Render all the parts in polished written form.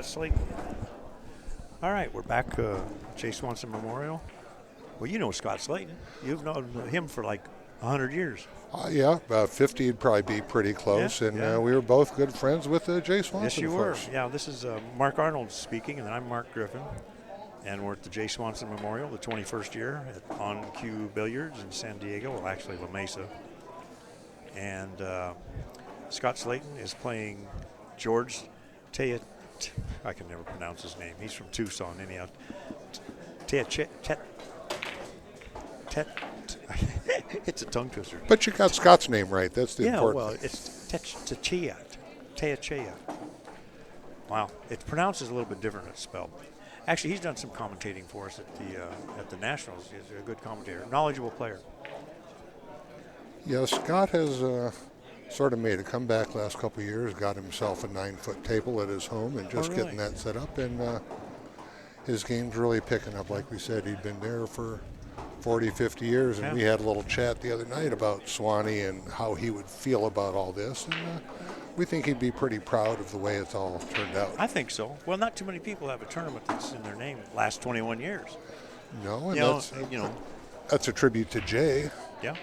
Slayton. All right, we're back. J. Swanson Memorial. Well, you know Scott Slayton. You've known him for like 100 years. Yeah, about 50 would probably be pretty close. Yeah, and yeah. We were both good friends with Jay Swanson. Yes, you were. Yeah, this is Mark Arnold speaking, and I'm Mark Griffin. And we're at the J. Swanson Memorial, the 21st year on Cue Billiards in San Diego, well, actually La Mesa. And Scott Slayton is playing George Teyechea. I can never pronounce his name. He's from Tucson, anyhow. Teyechea. It's a tongue twister. But you got Scott's name right. That's the important thing. Yeah, well, it's Teyechea. Wow. It's pronounced as a little bit different than it's spelled. Actually, he's done some commentating for us at the Nationals. He's a good commentator, knowledgeable player. Yeah, Scott has sort of made a comeback last couple of years, got himself a 9-foot table at his home and just getting that set up. And his game's really picking up. Like we said, he'd been there for 40, 50 years. And we had a little chat the other night about Swanee and how he would feel about all this. And we think he'd be pretty proud of the way it's all turned out. I think so. Well, not too many people have a tournament that's in their name last 21 years. No, and that's a tribute to Jay. Yeah.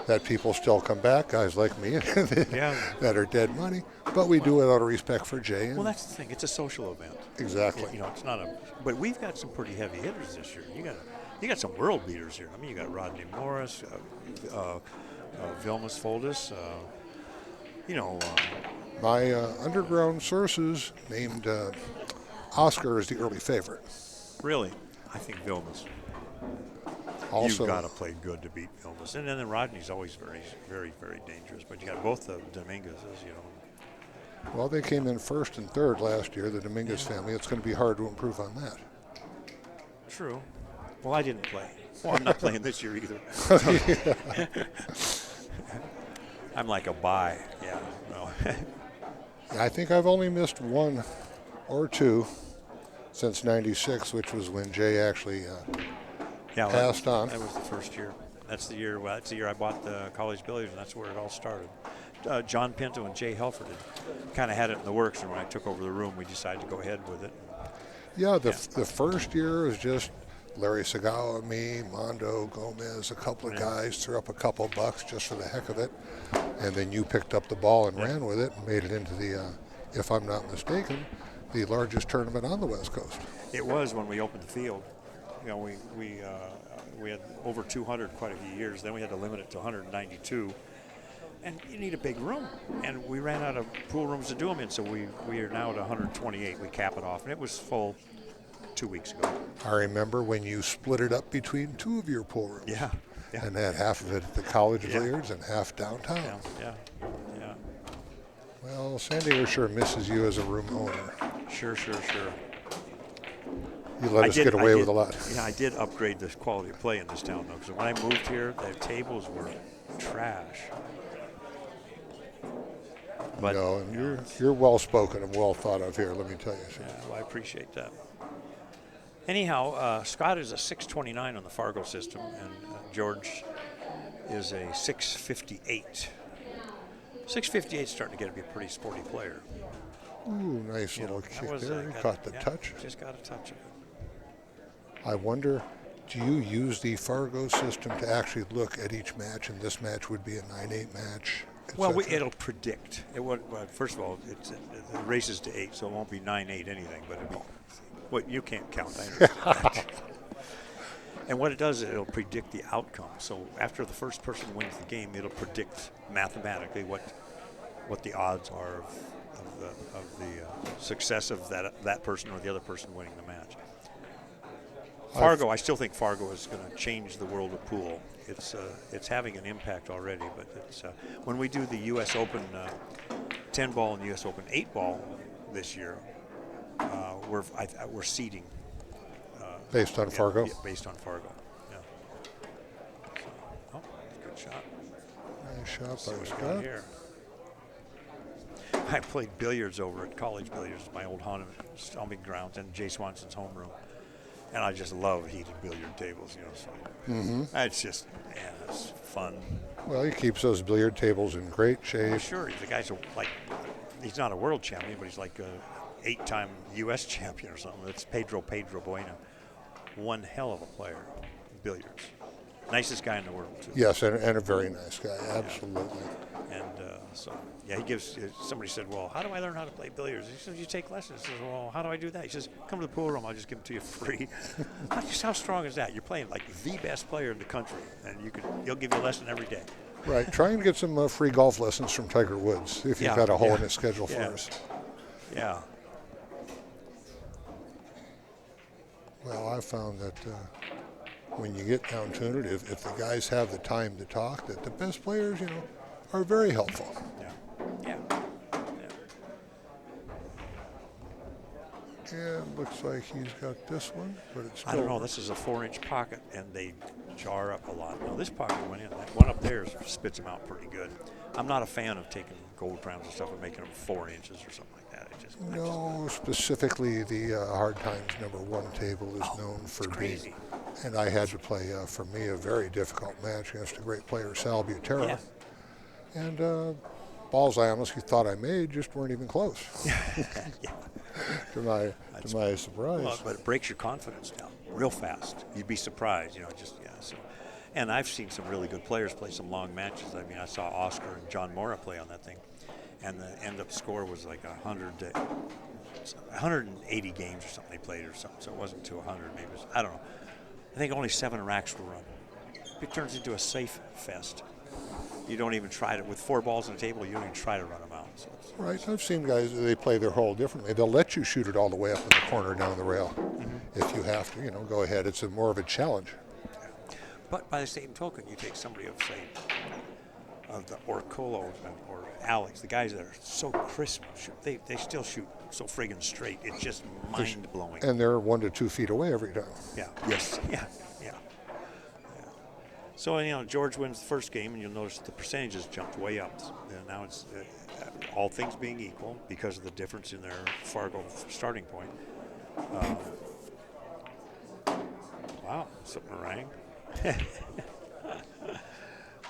That people still come back, guys like me, that are dead money. But we do it out of respect for Jay. Well, that's the thing. It's a social event. Exactly. It's not a. But we've got some pretty heavy hitters this year. You got some world beaters here. I mean, you got Rodney Morris, Vilmas Foldis. My underground sources named Oscar as the early favorite. Really, I think Vilmas. Also, you've got to play good to beat Vilmas. And then Rodney's always very, very, very dangerous. But you got both the Dominguezes, Well, they came in first and third last year, the Dominguez family. It's going to be hard to improve on that. True. Well, I didn't play. Well, I'm not playing this year either. I'm like a bye. Yeah. No. I think I've only missed one or two since '96, which was when Jay actually passed on. That was the first year. That's the year. Well, that's the year I bought the college billiards, and that's where it all started. John Pinto and Jay Helford had kind of had it in the works, and when I took over the room, we decided to go ahead with it. Yeah, the first year was just Larry Segawa, me, Mondo, Gomez, a couple of guys threw up a couple bucks just for the heck of it, and then you picked up the ball and ran with it and made it into the, if I'm not mistaken, the largest tournament on the West Coast. It was when we opened the field. We had over 200 quite a few years. Then we had to limit it to 192. And you need a big room. And we ran out of pool rooms to do them in, so we are now at 128. We cap it off. And it was full 2 weeks ago. I remember when you split it up between two of your pool rooms. Yeah. And had half of it at the college billiards and half downtown. Yeah. Well, San Diego sure misses you as a room owner. Sure. You let us get away with a lot. Yeah, I did upgrade the quality of play in this town, though, because when I moved here, the tables were trash. But, no, and you're well spoken and well thought of here, let me tell you. Yeah, well, I appreciate that. Anyhow, Scott is a 629 on the Fargo system, and George is a 658. 658 is starting to get to be a pretty sporty player. Ooh, nice little kick there. He caught the touch. Just got a touch of it. I wonder, do you use the Fargo system to actually look at each match, and this match would be a 9-8 match? Well, it'll predict. First of all, it races to 8, so it won't be 9-8 anything, but it'll be, well, you can't count. I understand that. And what it does is it'll predict the outcome. So after the first person wins the game, it'll predict mathematically what the odds are of the success of that person or the other person winning the match. Fargo, I still think Fargo is going to change the world of pool. It's having an impact already, but it's when we do the U.S. Open 10-ball and the U.S. Open 8-ball this year, we're seeding. Based on Fargo? Yeah, based on Fargo, yeah. So, good shot. Nice shot by Scott. Here. I played billiards over at College Billiards, my old stomping grounds, and Jay Swanson's homeroom. And I just love heated billiard tables, you know. So that's just, man, it's fun. Well, he keeps those billiard tables in great shape. Sure, the guy's like, he's not a world champion, but he's like a 8-time U.S. champion or something. It's Pedro Bueno. One hell of a player, billiards. Nicest guy in the world, too. Yes, and a very nice guy, absolutely. Yeah. And so, yeah, he gives, somebody said, well, how do I learn how to play billiards? He said, you take lessons. He says, well, how do I do that? He says, come to the pool room, I'll just give them to you free. How strong is that? You're playing like the best player in the country, and he'll give you a lesson every day. Right, try and get some free golf lessons from Tiger Woods if you've got a hole in his schedule for us. Yeah. Well, I found that when you get down to it, if the guys have the time to talk, that the best players, you know, are very helpful. Yeah. And looks like he's got this one, but it's I don't know. This is a 4-inch pocket, and they jar up a lot. Now, this pocket went in. That one up there spits them out pretty good. I'm not a fan of taking gold crowns and stuff and making them 4 inches or something like that. Specifically the Hard Times #1 table is known for being. And I had to play, for me, a very difficult match against a great player, Sal Butera. Yeah. And balls I honestly thought I made just weren't even close. to my surprise. Well, but it breaks your confidence down real fast. You'd be surprised, you know, So, and I've seen some really good players play some long matches. I mean, I saw Oscar and John Mora play on that thing, and the end-up score was like 180 games or something they played or something. So it wasn't to 100, maybe. I don't know. I think only 7 racks were run. It turns into a safe fest. You don't even try to, with 4 balls on the table, you don't even try to run them out. So right, I've seen guys, they play their hole differently. They'll let you shoot it all the way up in the corner down the rail. If you have to, you know, go ahead. It's more of a challenge. But by the same token, you take somebody of, say, of the Orcolos or Alex, the guys that are so crisp, they still shoot so friggin' straight. It's just mind-blowing. And they're 1 to 2 feet away every time. Yeah. Yes. Yeah. So, you know, George wins the first game, and you'll notice the percentages jumped way up. And now it's all things being equal because of the difference in their Fargo starting point. Wow, something rang.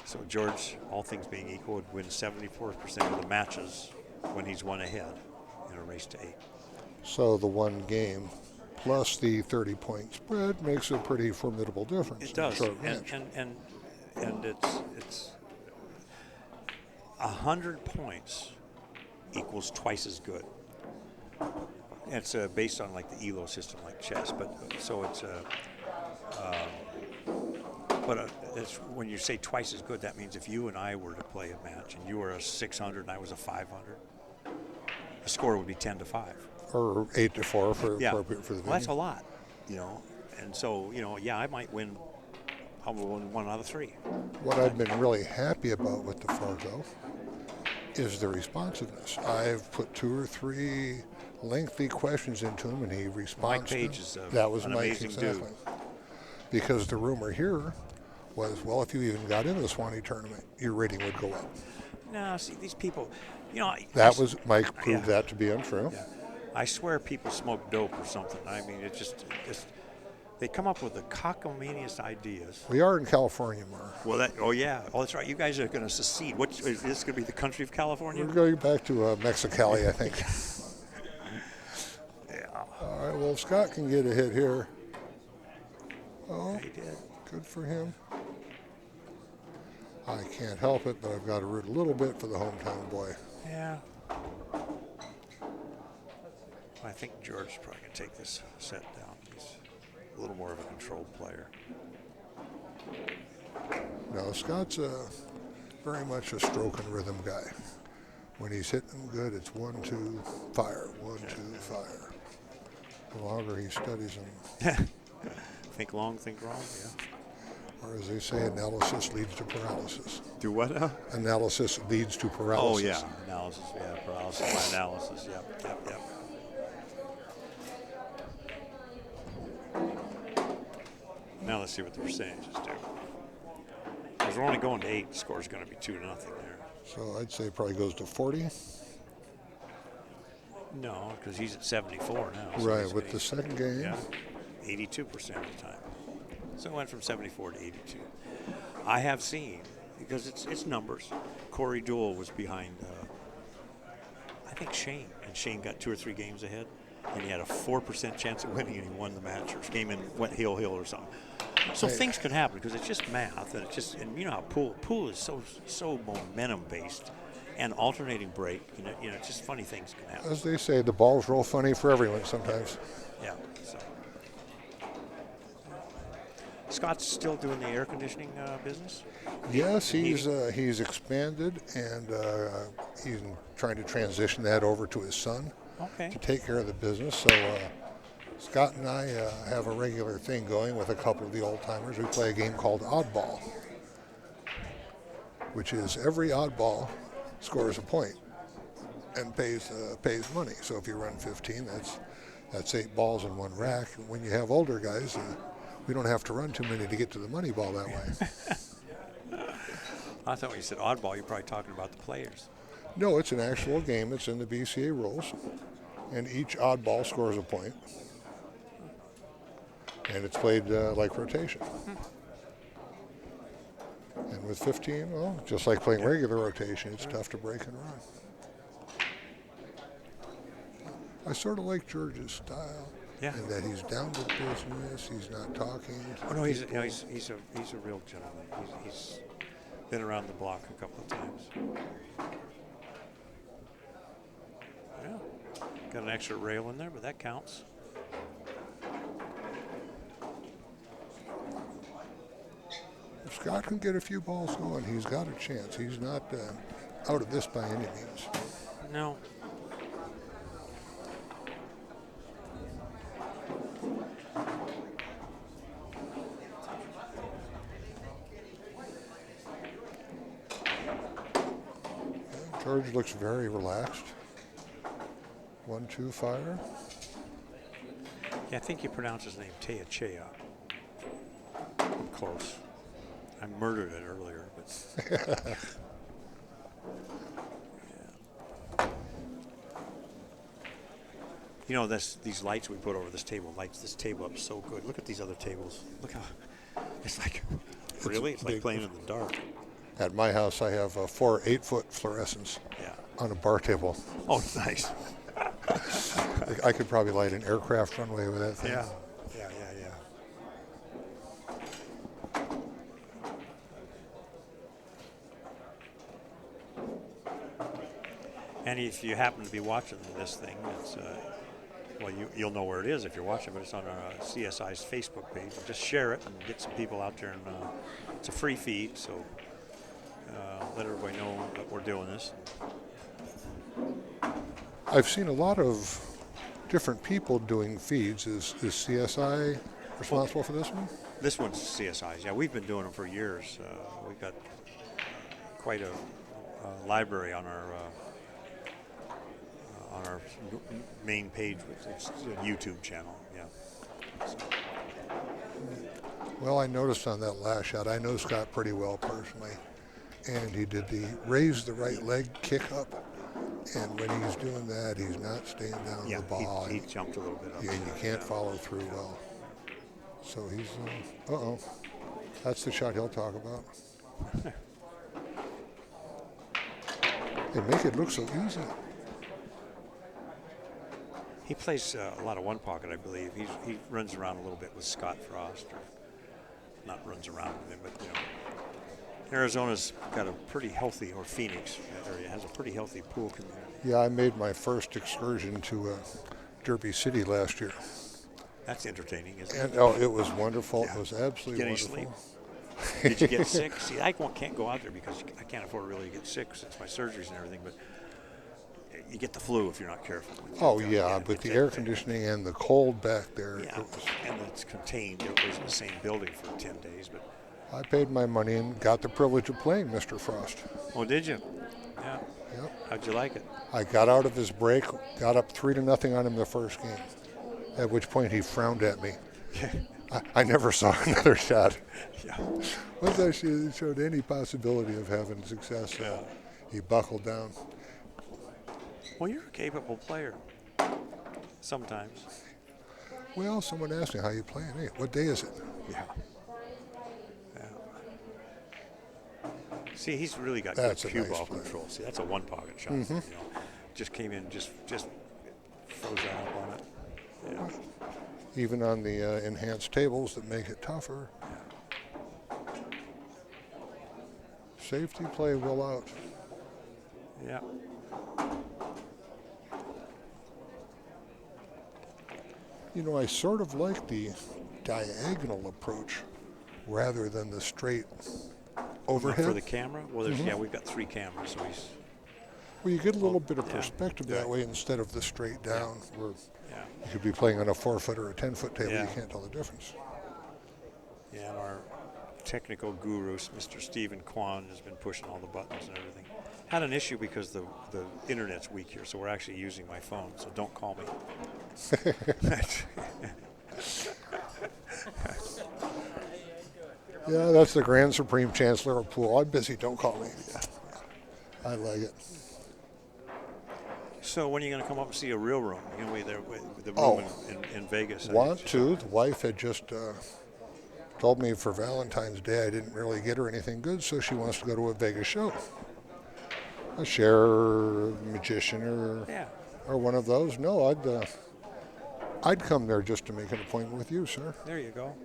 So George, all things being equal, would win 74% of the matches when he's one ahead in a race to 8. So the one game plus the 30-point spread makes a pretty formidable difference. It does, in a short match. and it's 100 points equals twice as good. It's based on like the ELO system, like chess, but so it's it's when you say twice as good, that means if you and I were to play a match and you were a 600 and I was a 500, the score would be 10 to 5. Or 8 to 4 for appropriate for the venue. Well, that's a lot, you know. And so, you know, I might win. I'll win 1 out of 3. What I've been really happy about with the Fargo is the responsiveness. I've put 2 or 3 lengthy questions into him, and he responds. Mike Page is that was an Mike, amazing exactly. dude. Because the rumor here was, well, if you even got into the Swanee tournament, your rating would go up. No, see, these people, you know. Mike proved that to be untrue. Yeah. I swear people smoke dope or something. I mean, it's just they come up with the cockamaniest ideas. We are in California, Mark. Well, that's right. You guys are going to secede. Is this going to be the country of California? We're going back to Mexicali, I think. Yeah. All right, well, Scott can get a hit here. Oh, he did. Good for him. I can't help it, but I've got to root a little bit for the hometown boy. Yeah. I think George's probably going to take this set down. He's a little more of a controlled player. No, Scott's very much a stroke and rhythm guy. When he's hitting good, it's 1, 2, fire, 1, 2, fire. The longer he studies them. Think long, think wrong, yeah. Or as they say, analysis leads to paralysis. Do what now? Analysis leads to paralysis. Oh, yeah. Analysis, paralysis by analysis, yep. Now let's see what the percentages do. Because we're only going to 8, the score's going to be 2-0 there. So I'd say it probably goes to 40. No, because he's at 74 now. So right, with the second game. Yeah. 82% of the time. So it went from 74 to 82. I have seen, because it's numbers. Corey Deuel was behind, I think Shane, and Shane got 2 or 3 games ahead, and he had a 4% chance of winning, and he won the match, or came in, went hill or something. So things can happen because it's just math, and and you know how pool is so momentum based, and alternating break. You know, just funny things can happen. As they say, the balls roll funny for everyone sometimes. Yeah. So. Scott's still doing the air conditioning business? Yes, he's expanded, and he's trying to transition that over to his son to take care of the business. So Scott and I have a regular thing going with a couple of the old timers. We play a game called Oddball, which is every oddball scores a point and pays money. So if you run 15, that's 8 balls in one rack. When you have older guys, we don't have to run too many to get to the money ball that way. I thought when you said oddball, you're probably talking about the players. No, it's an actual game. It's in the BCA rules, and each oddball scores a point, and it's played like rotation. And with 15, well, just like playing regular rotation, it's tough to break and run. I sort of like George's style. Yeah. And that he's down to business. He's not talking. Oh no, he's a real gentleman. He's been around the block a couple of times. Yeah, got an extra rail in there, but that counts. If Scott can get a few balls going, he's got a chance. He's not out of this by any means. No. George looks very relaxed. 1-2 fire. Yeah, I think you pronounce his name Teyechea. Close. I murdered it earlier, but yeah. You know, these lights we put over this table lights this table up so good. Look at these other tables. Look how it's like it's like playing in the dark. At my house, I have 4 8-foot fluorescents on a bar table. Oh, nice. I could probably light an aircraft runway with that thing. Yeah. And if you happen to be watching this thing, it's you'll know where it is if you're watching, but it's on our CSI's Facebook page. Just share it and get some people out there, and it's a free feed, so let everybody know that we're doing this. I've seen a lot of different people doing feeds. Is CSI responsible for this one? This one's CSI's. Yeah, we've been doing them for years. We've got quite a library on our main page. It's a YouTube channel. Yeah. So. Well, I noticed on that last shot, I know Scott pretty well personally, and he did the raise the right leg kick up. And when he's doing that, he's not staying down the ball. He jumped a little bit up. And you can't follow through well. So he's, that's the shot he'll talk about. They make it look so easy. He plays a lot of one pocket, I believe. He runs around a little bit with Scott Frost, or not runs around with him, but you know. Arizona's got a pretty healthy, or Phoenix area has a pretty healthy pool community. Yeah, I made my first excursion to Derby City last year. That's entertaining, isn't it? And it was wonderful. Yeah. It was absolutely wonderful. Sleep? Did you get sick? See, I can't go out there because I can't afford really to get sick since my surgeries and everything, but you get the flu if you're not careful. Oh, yeah, but the air conditioning and the cold back there. Yeah, and it's contained. It was in the same building for 10 days, but I paid my money and got the privilege of playing Mr. Frost. Oh, did you? Yeah. Yep. How'd you like it? I got out of his break, got up 3-0 on him the first game, at which point he frowned at me. I never saw another shot. Yeah. Once I showed any possibility of having success, he buckled down. Well, you're a capable player sometimes. Well, someone asked me, how you playing? Hey, what day is it? Yeah. Yeah. See, he's really got That's good a cue nice ball play. control. See, that's a one-pocket shot. You know, just came in, just froze that up on it. Yeah. Even on the enhanced tables that make it tougher. Safety play will out. Yeah. You know, I sort of like the diagonal approach rather than the straight overhead. For the camera? Well, yeah, we've got 3 cameras, so he's. Well, you get a little bit of perspective Yeah. that way instead of the straight down, where Yeah. you could be playing on a 4-foot or a 10-foot table. Yeah. You can't tell the difference. Yeah, and our technical guru, Mr. Stephen Kwan, has been pushing all the buttons and everything. Had an issue because the internet's weak here, so we're actually using my phone, so don't call me. Yeah, that's the Grand Supreme Chancellor of Pool. I'm busy, don't call me. I like it. So when are you going to come up and see a real room? You're going to be there with the room Oh, in Vegas. Want to. The wife had just told me for Valentine's Day I didn't really get her anything good, so she wants to go to a Vegas show. A Cher, magician, or one of those. No, I'd come there just to make an appointment with you, sir. There you go.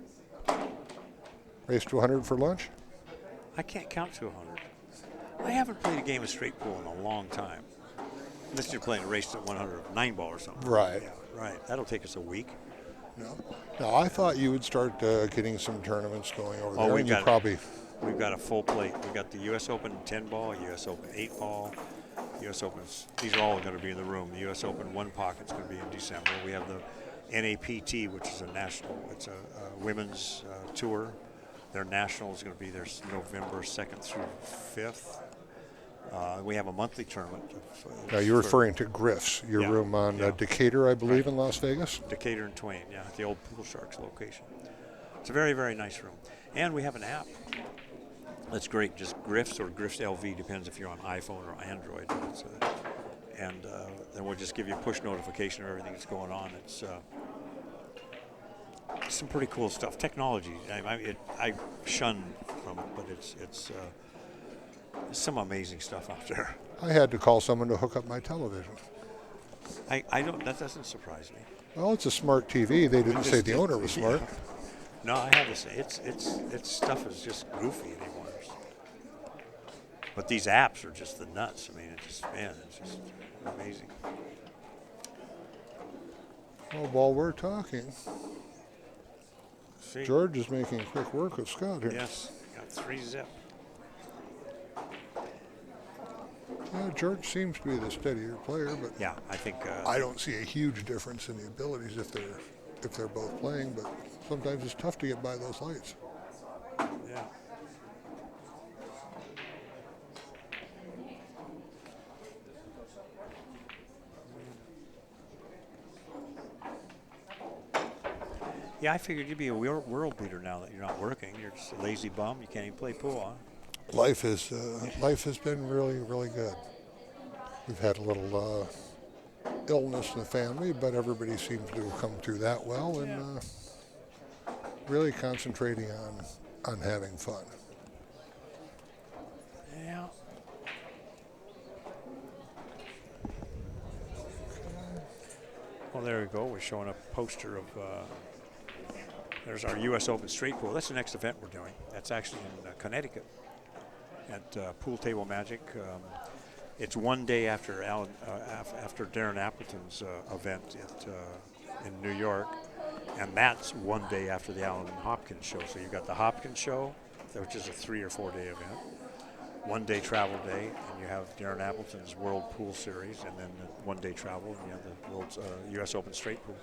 Race to 100 for lunch? I can't count to 100. I haven't played a game of straight pool in a long time. Unless you're playing a race to 100 9-ball or something. Right. Yeah, right. That'll take us a week. No, I thought you would start getting some tournaments going over there. We've got a full plate. We've got the U.S. Open 10-ball, U.S. Open 8-ball, U.S. Open. These are all going to be in the room. The U.S. Open 1 pocket's going to be in December. We have the NAPT, which is a national. It's a women's tour. Their national is going to be there November 2nd through 5th. We have a monthly tournament. Now, you're referring to Griff's, your room on Decatur, I believe, in Las Vegas? Decatur and Twain, at the old Pool Sharks location. It's a very, very nice room. And we have an app that's great, just Griff's or Griff's LV, depends if you're on iPhone or Android. And then we'll just give you a push notification of everything that's going on. It's some pretty cool stuff. Technology, I shun from it, but it's some amazing stuff out there. I had to call someone to hook up my television. I don't. That doesn't surprise me. Well, it's a smart TV. They didn't say the owner was smart. No, I have to say it's stuff is just goofy anymore. But these apps are just the nuts. I mean, it's just amazing. Well, while we're talking, See? George is making quick work of Scott here. Yes, got 3-zip. Yeah, George seems to be the steadier player, but yeah, I think I don't see a huge difference in the abilities if they're both playing. But sometimes it's tough to get by those lights. Yeah. Yeah, I figured you'd be a world beater now that you're not working. You're just a lazy bum. You can't even play pool, huh? Life has been really, really good. We've had a little illness in the family, but everybody seems to have come through that well, and really concentrating on having fun. Yeah. Well, there we go. We're showing a poster of. There's our U.S. Open straight pool. That's the next event we're doing. That's actually in Connecticut at Pool Table Magic. It's one day after after Darren Appleton's event in New York, and that's one day after the Alan Hopkins show. So you've got the Hopkins show, which is a 3 or 4 day event. 1 day travel day, and you have Darren Appleton's World Pool Series, and then 1 day travel, and you have the World's U.S. Open Straight Pool.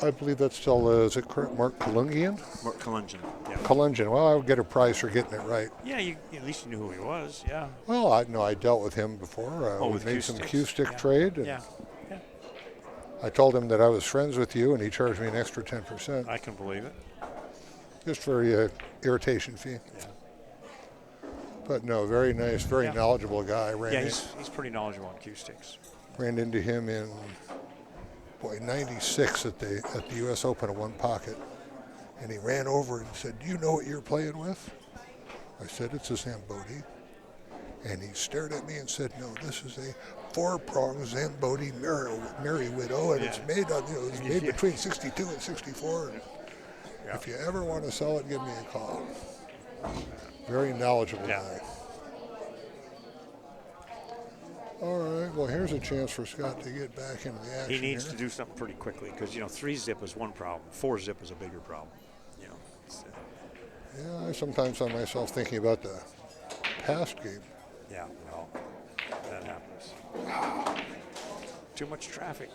I believe that's still, is it correct, Mark Kalungian? Mark Kalungian, yeah. Kalungian. Well, I would get a prize for getting it right. Yeah, at least you knew who he was, yeah. Well, I dealt with him before. We made some Q-stick trade. And yeah. I told him that I was friends with you, and he charged me an extra 10%. I can believe it. Just for the irritation fee. Yeah. But no, very nice, very knowledgeable guy. He's pretty knowledgeable on Q-sticks. Ran into him in boy, 96 at the U.S. Open in one pocket. And he ran over and said, "Do you know what you're playing with?" I said, "It's a Zamboni." And he stared at me and said, "No, this is a four-pronged Zamboni Merry Widow, and it's made on, it's made between 62 and 64. And if you ever want to sell it, give me a call." Very knowledgeable guy. All right, well, here's a chance for Scott to get back into the action. He needs here. to do something pretty quickly because, 3-zip is one problem. 4-zip is a bigger problem. Yeah, I sometimes find myself thinking about the past game. Yeah, well, that happens. Too much traffic.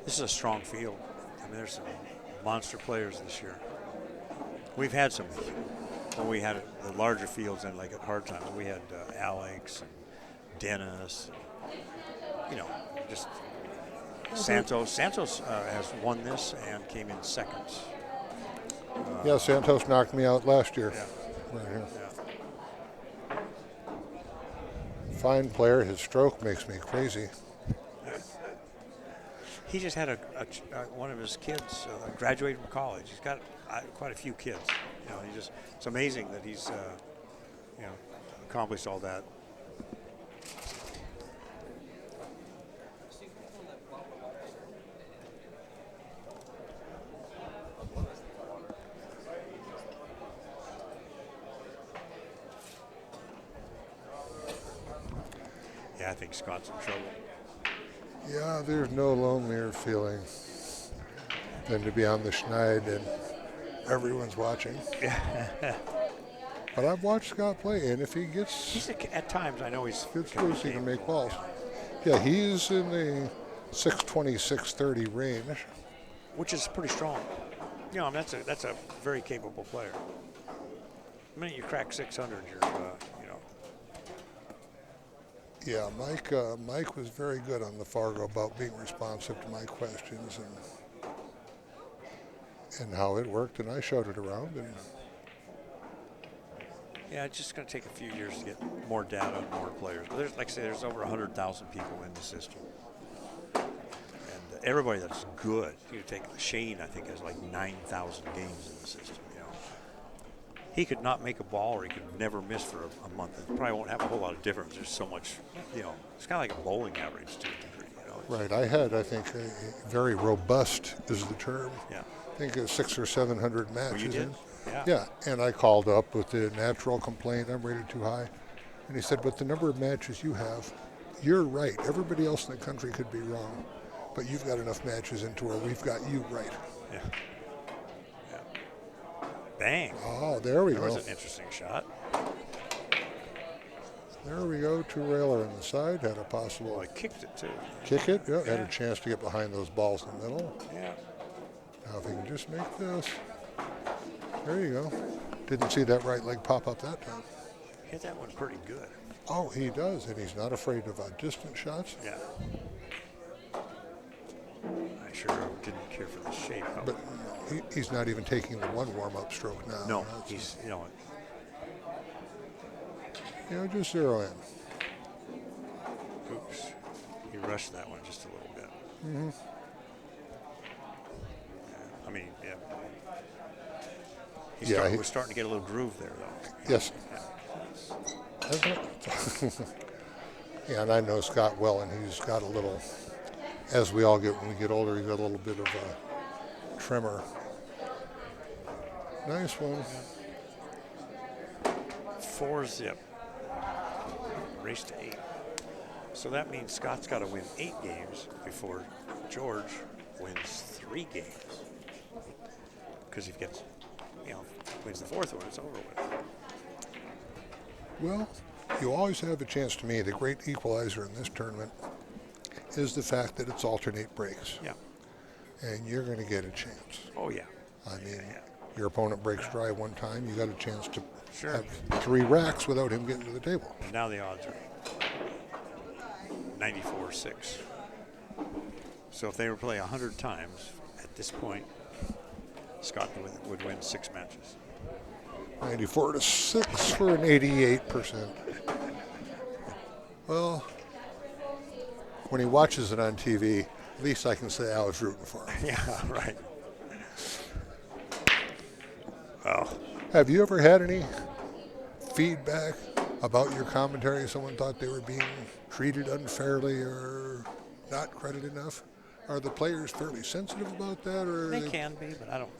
This is a strong field. I mean, there's some monster players this year. We've had some, when we had the larger fields and like at hard times, we had Alex and Dennis, just Santos. Santos has won this and came in second. Yeah, Santos knocked me out last year. Yeah. Right here. Yeah. Fine player. His stroke makes me crazy. He just had one of his kids graduate from college. He's got quite a few kids. It's amazing that he's accomplished all that. Yeah, I think Scott's in trouble. Yeah, there's no lonelier feeling than to be on the schneid and everyone's watching. But I've watched Scott play, and if he gets... at times, I know he's... Gets loose, he can make balls. Yeah, he's in the 620, 630 range. Which is pretty strong. That's a very capable player. The minute you crack 600, you're, Yeah, Mike was very good on the Fargo about being responsive to my questions and how it worked, and I showed it around. And yeah, it's just going to take a few years to get more data on more players. But there's over 100,000 people in the system, and everybody that's good. You take Shane, I think, has like 9,000 games in the system. He could not make a ball, or he could never miss for a month. It probably won't have a whole lot of difference. There's so much, it's kind of like a bowling average to a degree. Right, I think, a very robust is the term. Yeah. I think 600 or 700 matches. Oh, you did? Yeah, and I called up with the natural complaint, I'm rated too high. And he said, "But the number of matches you have, you're right. Everybody else in the country could be wrong, but you've got enough matches into where we've got you right." Yeah. Bang. Oh, there we go. That was an interesting shot. There we go. Two-railer in the side. Had a possible... Well, I kicked it, too. Kick it. Yeah, had a chance to get behind those balls in the middle. Yeah. Now if he can just make this. There you go. Didn't see that right leg pop up that time. Hit that one pretty good. Oh, he does, and he's not afraid of distant shots. Yeah. I sure didn't care for the shape. But he's not even taking the one warm-up stroke now. No, he's, just zero in. Oops. He rushed that one just a little bit. Mm-hmm. I mean, yeah. He was starting to get a little groove there, though. Yes. Yeah, and I know Scott well, and he's got a little, as we all get when we get older, he's got a little bit of a tremor. Nice one. 4-zip. Race to 8. So that means Scott's got to win 8 games before George wins 3 games. Because if he gets, wins the 4th one, it's over with. Well, you always have a chance. To me, the great equalizer in this tournament is the fact that it's alternate breaks. Yeah. And you're going to get a chance. Oh, yeah. I mean, your opponent breaks dry one time, you got a chance to Sure. have 3 racks without him getting to the table. And now the odds are 94-6. So if they were playing 100 times at this point, Scott would win 6 matches. 94-6 for an 88%. Well, when he watches it on TV, at least I can say I was rooting for him. Yeah, right. Well, have you ever had any feedback about your commentary? Someone thought they were being treated unfairly or not credited enough? Are the players fairly sensitive about that? Or they can be, but I don't.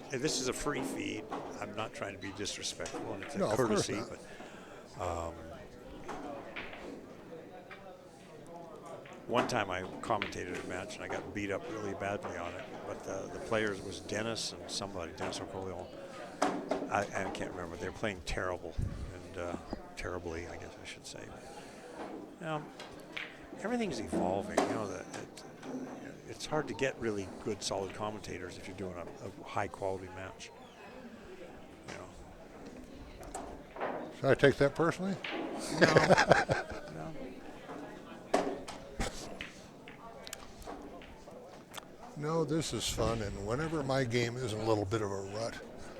This is a free feed. I'm not trying to be disrespectful, and it's a courtesy. But one time I commentated a match, and I got beat up really badly on it. But the players was Dennis and somebody, Dennis O'Colleon. I can't remember. They were playing terrible, and terribly, I guess I should say. But, everything's evolving. It's hard to get really good, solid commentators if you're doing a high-quality match. Should I take that personally? No. No, this is fun, and whenever my game is in a little bit of a rut,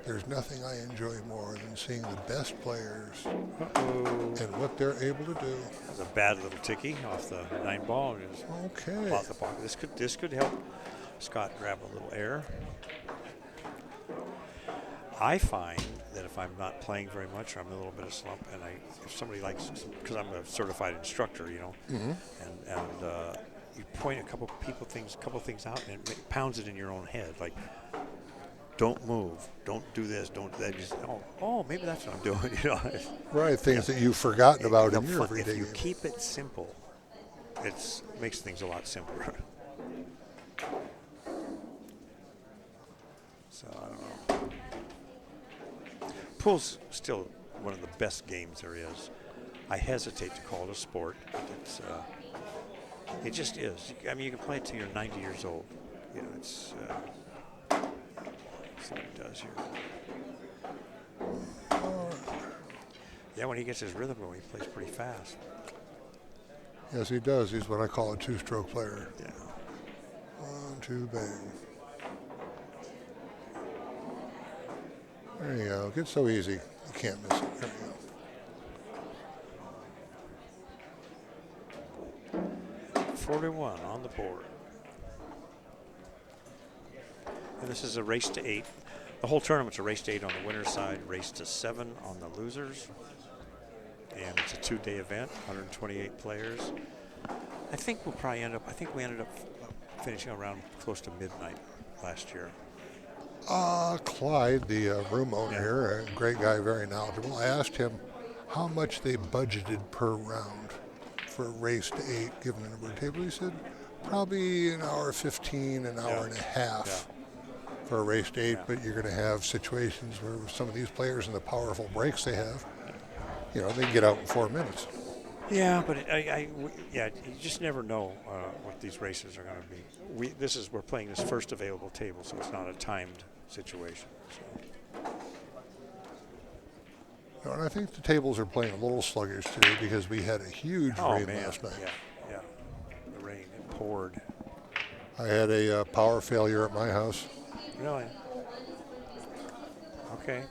there's nothing I enjoy more than seeing the best players and what they're able to do. That's a bad little ticky off the 9 ball. Okay. Off the pocket. This could help Scott grab a little air. I find that if I'm not playing very much or I'm in a little bit of slump, and if somebody likes, because I'm a certified instructor, mm-hmm. and you point a couple things out, and it pounds it in your own head, like, don't move, don't do this, don't do that. Just maybe that's what I'm doing, Right, things that you've forgotten about in your everyday game. If you game. keep it simple, it makes things a lot simpler. So I don't know. Pool's still one of the best games there is. I hesitate to call it a sport, but it just is. I mean, you can play it till you're 90 years old. It's. See what he does here. Yeah, when he gets his rhythm going, he plays pretty fast. Yes, he does. He's what I call a two-stroke player. Yeah. 1, 2, bang. There you go. It's so easy. You can't miss it. There you go. 41 on the board. And this is a race to 8. The whole tournament's a race to 8 on the winner's side, race to 7 on the losers. And it's a 2-day event, 128 players. I think we ended up finishing around close to midnight last year. Clyde, the room owner here, a great guy, very knowledgeable. I asked him how much they budgeted per round for a race to 8, given the number of tables. He said probably an hour 15, an hour and a half for a race to 8, but you're going to have situations where some of these players and the powerful breaks they have, they can get out in 4 minutes. Yeah, but you just never know what these races are going to be. We're playing this first available table, so it's not a timed situation. So. And I think the tables are playing a little sluggish today because we had a huge rain last night. Yeah, the rain, it poured. I had a power failure at my house. Really? Okay.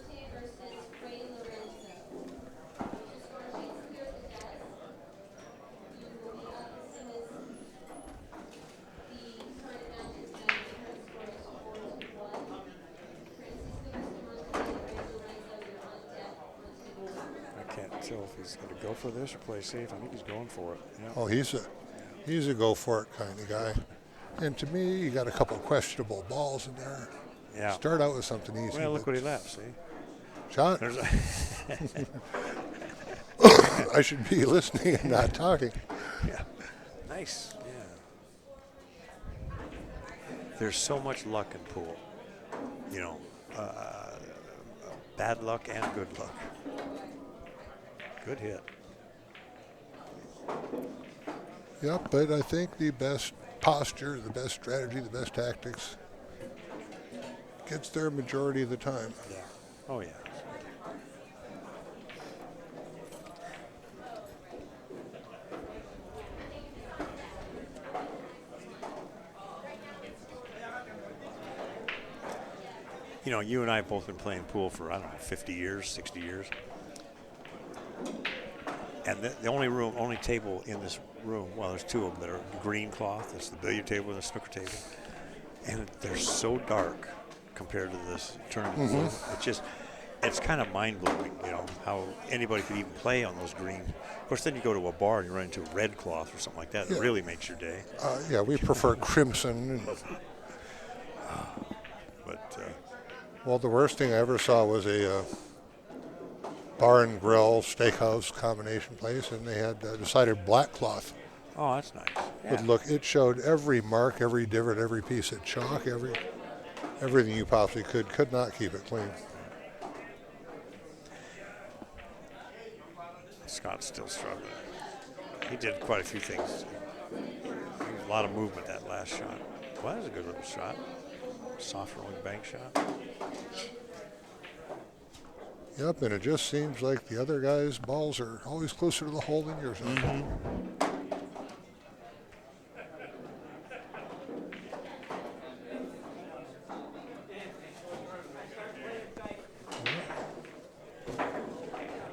Tell if he's going to go for this or play safe. I think he's going for it. Yeah. Oh, he's a go for it kind of guy. And to me, you got a couple questionable balls in there. Yeah. Start out with something easy. Well, look what he left. See. Shot. I should be listening and not talking. Yeah. Nice. Yeah. There's so much luck in pool. Bad luck and good luck. Good hit. Yep, but I think the best posture, the best strategy, the best tactics gets there majority of the time. Yeah. Oh, yeah. You know, you and I have both been playing pool for, I don't know, 50 years, 60 years. And the only table in this room, well, there's two of them that are green cloth. It's the billiard table and the snooker table. And they're so dark compared to this tournament pool. It's kind of mind-blowing, you know, how anybody could even play on those green. Of course, then you go to a bar and you run into a red cloth or something like that. It really makes your day. Yeah, we prefer crimson. Well, the worst thing I ever saw was a bar and grill steakhouse combination place, and they had decided black cloth. Oh, that's nice. Yeah. But look, it showed every mark, every divot, every piece of chalk, everything you possibly could not keep it clean. Scott's still struggling. He did quite a few things. A lot of movement that last shot. Well, that was a good little shot. Soft rolling bank shot. Yep, and it just seems like the other guy's balls are always closer to the hole than yours are.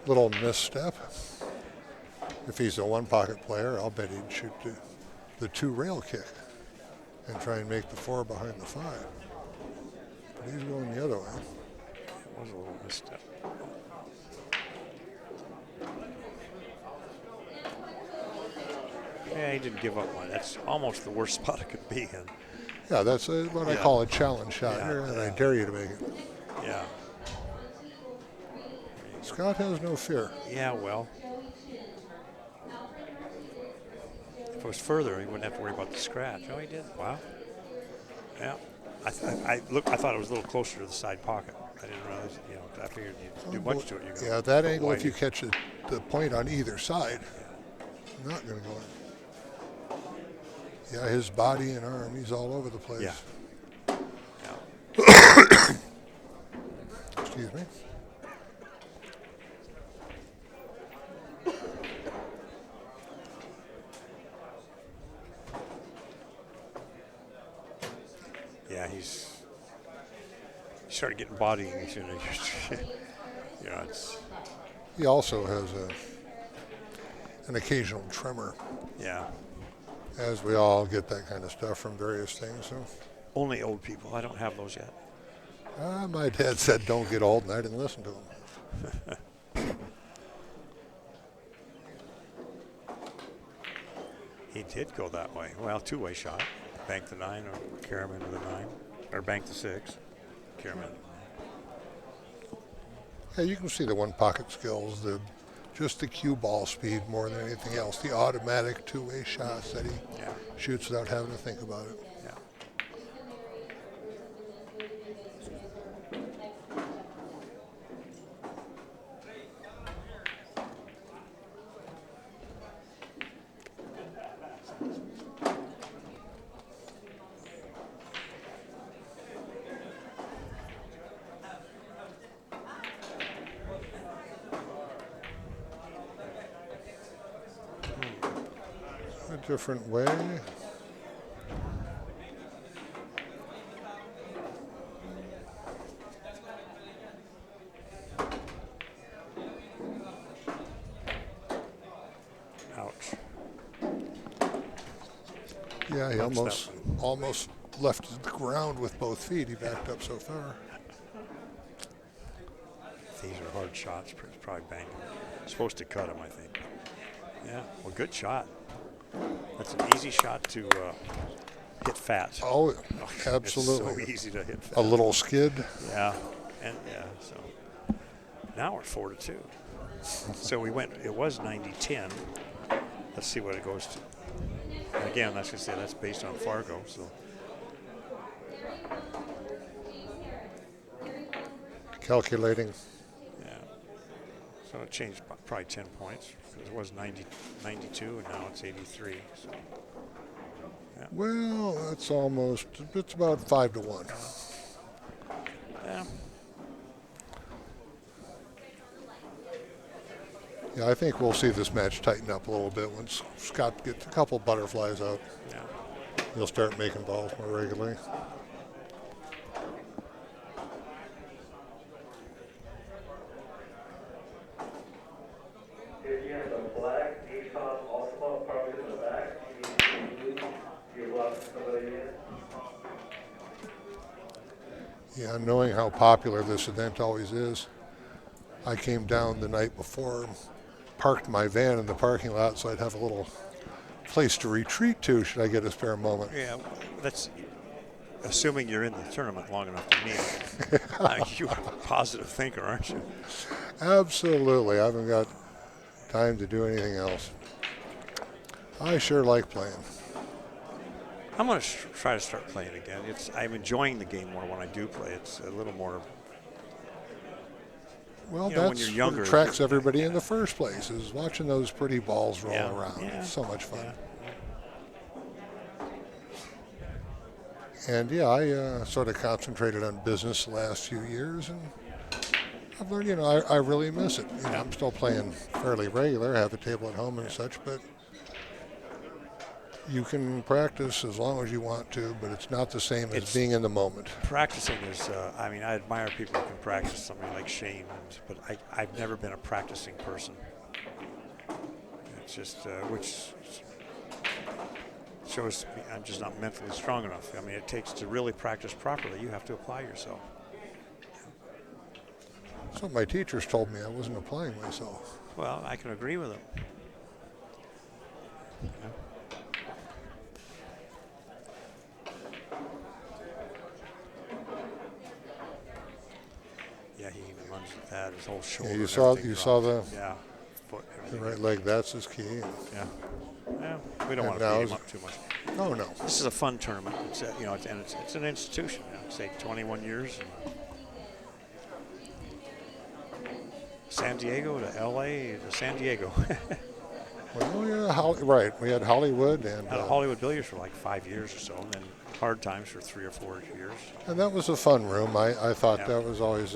Little misstep. If he's a one-pocket player, I'll bet he'd shoot the two-rail kick and try and make the 4 behind the 5. But he's going the other way. It was a little misstep. Yeah, he didn't give up one. That's almost the worst spot it could be in. Yeah, that's what I call a challenge shot, and I dare you to make it. Yeah. Scott has no fear. Yeah, well, if it was further, he wouldn't have to worry about the scratch. Oh, he did. Wow. Yeah. I thought it was a little closer to the side pocket. I didn't realize, you know, I figured you'd do much to it. Yeah, that angle, if you catch the point on either side, not going to go in. Yeah, his body and arm, he's all over the place. Yeah. Excuse me. Yeah, he started getting bodying as soon as you know, it's. He also has an occasional tremor. Yeah. As we all get that kind of stuff from various things. So. Only old people. I don't have those yet. My dad said don't get old, and I didn't listen to him. He did go that way. Well, two-way shot. Bank the 9 or carry him into the 9. Or bank the 6. Carry him in. Yeah, you can see the one-pocket skills, just the cue ball speed more than anything else. The automatic two-way shots that he shoots without having to think about it. Yeah. A different way. Ouch. Yeah, he almost left the ground with both feet. He backed up so far. These are hard shots. Probably bank. Supposed to cut him, I think. Yeah. Well, good shot. That's an easy shot to hit fat. Oh, absolutely. It's so easy to hit fat. A little skid. Yeah. And so now we're 4-2. So it was 90-10. Let's see what it goes to. And again, that's going to say that's based on Fargo. So Calculating. yeah. So it changed probably 10 points. It was 92, and now it's 83. So. Yeah. Well, it's about 5-1. Yeah. Yeah, I think we'll see this match tighten up a little bit once Scott gets a couple butterflies out. Yeah. He'll start making balls more regularly. Yeah, knowing how popular this event always is, I came down the night before, parked my van in the parking lot so I'd have a little place to retreat to should I get a spare moment. Yeah, that's assuming you're in the tournament long enough to need it. You're a positive thinker, aren't you? Absolutely. I haven't got time to do anything else. I sure like playing. I'm going to try to start playing again. I'm enjoying the game more when I do play. It's a little more. Well, when that's you're younger, what attracts everybody in the first place, is watching those pretty balls roll around. Yeah. It's so much fun. Yeah. And yeah, I sort of concentrated on business the last few years, and I've learned, I really miss it. I'm still playing fairly regular, have a table at home and such, but you can practice as long as you want to, but it's not the same as being in the moment. Practicing is, I admire people who can practice, somebody like Shane, but I've never been a practicing person. It's just, which shows me I'm just not mentally strong enough. It takes to really practice properly, you have to apply yourself. So my teachers told me I wasn't applying myself. Well, I can agree with them. Yeah, he even runs with that, his whole shoulder. Yeah, you saw the foot. The right leg, that's his key. Yeah. Yeah, we don't want to beat him up too much. Oh, no. This is a fun tournament. It's it's an institution. Say 21 years. San Diego to L.A. to San Diego. Well, yeah, right. We had Hollywood and Hollywood Billiards for like 5 years or so, and then Hard Times for 3 or 4 years. And that was a fun room. I thought that was always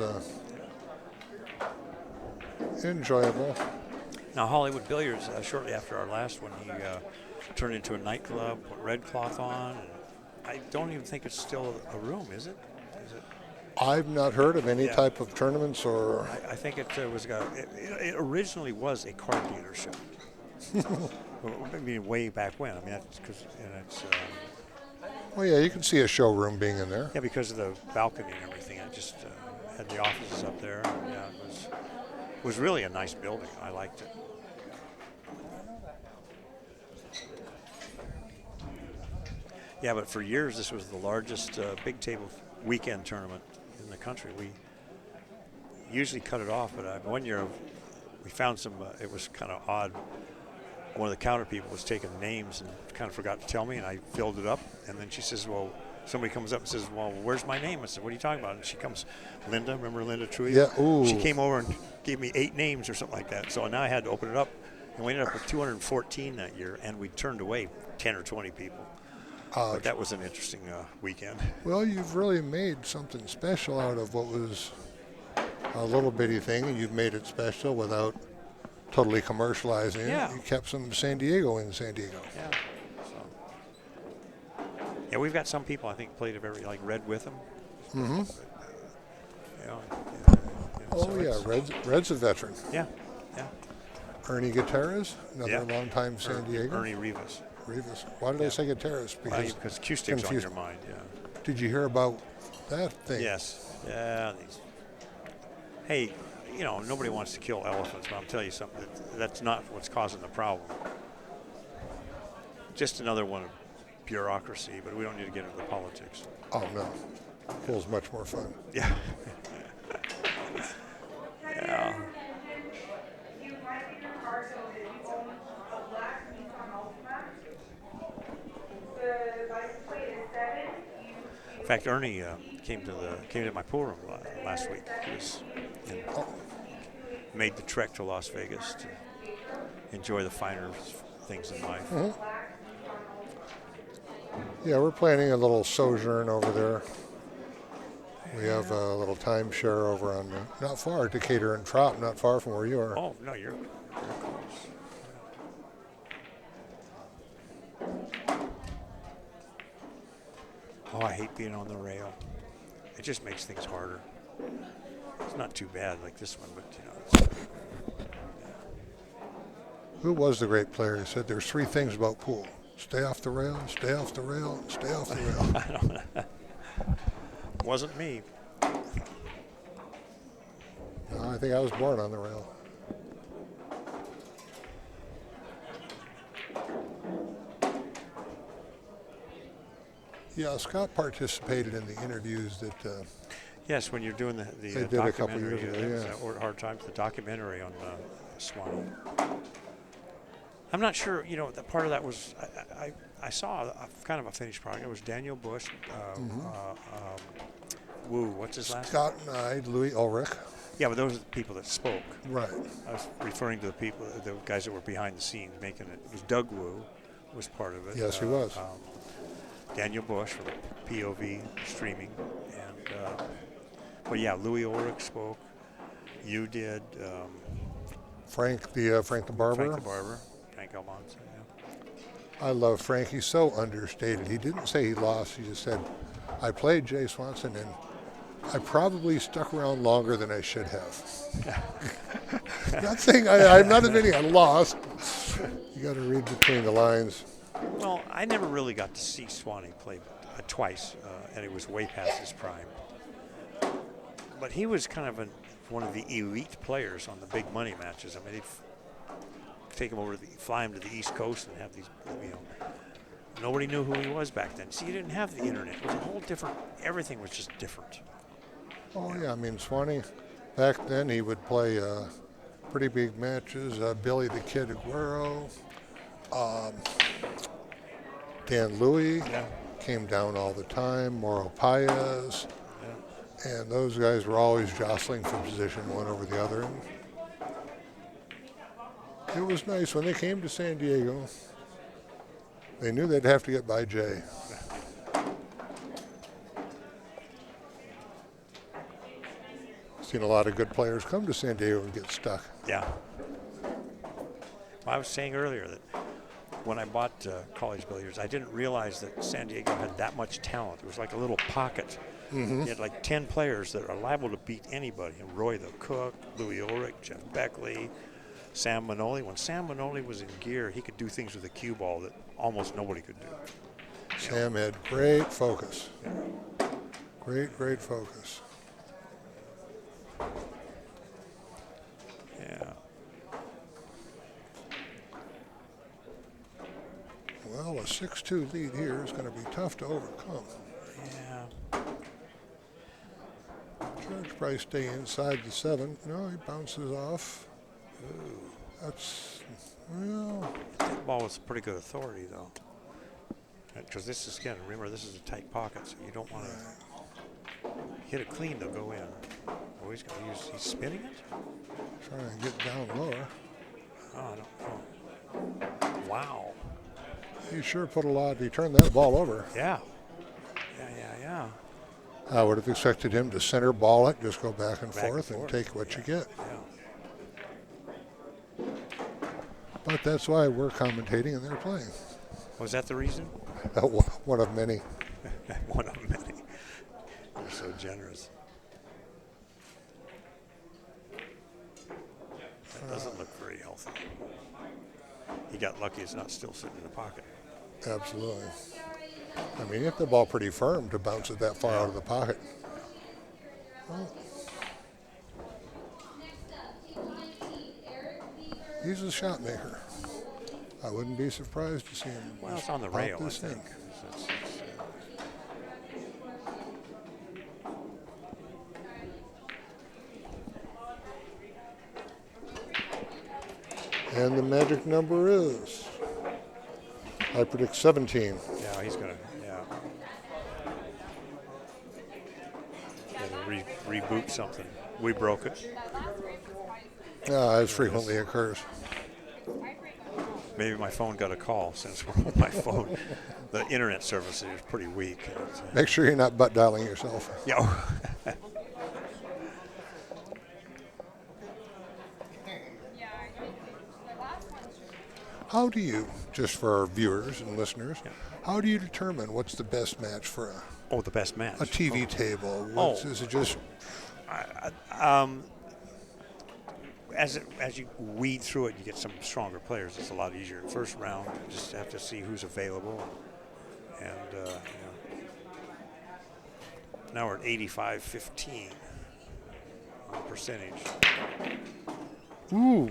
enjoyable. Now, Hollywood Billiards, shortly after our last one, he turned into a nightclub, put red cloth on. And I don't even think it's still a room, is it? I've not heard of any type of tournaments or. I think it originally was a car dealership. Way back when. That's because it's. Well, yeah, you can see a showroom being in there. Yeah, because of the balcony and everything. It just had the offices up there. And, it was really a nice building. I liked it. Yeah, but for years this was the largest big table weekend tournament in the country. We usually cut it off, but one year we found some. It was kind of odd. One of the counter people was taking names and kind of forgot to tell me, and I filled it up. And then she says, "Well," somebody comes up and says, "Well, where's my name?" I said, "What are you talking about?" And she comes, Linda. Remember Linda Truitt? Yeah. Ooh. She came over and gave me 8 names or something like that. So now I had to open it up, and we ended up with 214 that year, and we turned away 10 or 20 people. But that was an interesting weekend. Well, you've really made something special out of what was a little bitty thing, and you've made it special without totally commercializing it. You kept some San Diego in San Diego. Yeah. So. We've got some people I think played a very Red Witham. Mm-hmm. Red's a veteran. Yeah. Ernie Gutierrez, another long-time San Diego. Ernie Rivas. Why did I say Gutierrez? Because Cue sticks on your mind. Yeah. Did you hear about that thing? Yes. Yeah. Hey, nobody wants to kill elephants, but I'll tell you something. That's not what's causing the problem. Just another one of bureaucracy, but we don't need to get into the politics. Oh, no. Pool's much more fun. Yeah. Yeah. In fact, Ernie came to my pool room last week. He made the trek to Las Vegas to enjoy the finer things in life. Mm-hmm. Yeah, we're planning a little sojourn over there. We have a little timeshare over on not far, Decatur and Trop, not far from where you are. Oh no, you're close. Oh, I hate being on the rail. It just makes things harder. It's not too bad like this one, but Who was the great player who said there's 3 things about pool? Stay off the rail, stay off the rail, stay off the rail. I don't know. Wasn't me. I think I was born on the rail. Yeah, Scott participated in the interviews that Yes, when you're doing the they did a couple documentary, years ago, yeah. or Hard Times, the documentary on Swanee. I'm not sure, that part of that was, I saw kind of a finished product. It was Daniel Bush, what's his last name? Scott and I, Louis Ulrich. Yeah, but those are the people that spoke. Right. I was referring to the guys that were behind the scenes making it. It was Doug Wu was part of it. Yes, he was. Daniel Bush from POV streaming, and but yeah, Louis Ulrich spoke. You did. Frank the Barber. Frank Almanza. Yeah. I love Frank. He's so understated. He didn't say he lost. He just said, "I played Jay Swanson and I probably stuck around longer than I should have." Not saying I'm not admitting I lost. You got to read between the lines. Well, I never really got to see Swanee play twice, and it was way past his prime. But he was kind of one of the elite players on the big money matches. I mean, they'd take him fly him to the East Coast and have these, nobody knew who he was back then. See, you didn't have the internet. It was a whole different, everything was just different. Oh, yeah, I mean, Swanee, back then he would play pretty big matches. Billy the Kid Aguero, Dan Louis came down all the time, Mauro Paez, and those guys were always jostling for position one over the other. And it was nice when they came to San Diego. They knew they'd have to get by Jay. Seen a lot of good players come to San Diego and get stuck. Yeah. Well, I was saying earlier that when I bought college billiards, I didn't realize that San Diego had that much talent. It was like a little pocket. You had like 10 players that are liable to beat anybody. And Roy the Cook, Louis Ulrich, Jeff Beckley, Sam Manoli. When Sam Manoli was in gear, he could do things with a cue ball that almost nobody could do. Sam had great focus. Great focus. Yeah. Well, a 6-2 lead here is going to be tough to overcome. Yeah. George probably stay inside the 7. No, he bounces off. Ooh. That's, well. That ball was pretty good authority, though. Because this is, again, remember, this is a tight pocket, so you don't want to hit it clean, they'll go in. Oh, he's spinning it? Trying to get down lower. Oh, I don't know. Wow. He sure put a lot. He turned that ball over. Yeah. I would have expected him to center ball it, just go back and forth and take what you get. Yeah. But that's why we're commentating and they're playing. Was that the reason? One of many. One of many. You're so generous. That doesn't look very healthy. He got lucky it's not still sitting in the pocket. Absolutely. I mean, you hit the ball pretty firm to bounce it that far out of the pocket. Well, he's a shot maker. I wouldn't be surprised to see him. Well, it's on the rail, I think. And the magic number is, I predict 17. Yeah, he's going to, reboot something. We broke it. As frequently occurs. Maybe my phone got a call since we're on my phone. The internet service is pretty weak. Make sure you're not butt dialing yourself. Yeah. How do you, just for our viewers and listeners, how do you determine what's the best match for the best match? A TV table? Is it just... As you weed through it, you get some stronger players. It's a lot easier. First round, you just have to see who's available. And now we're at 85-15. on percentage. Ooh.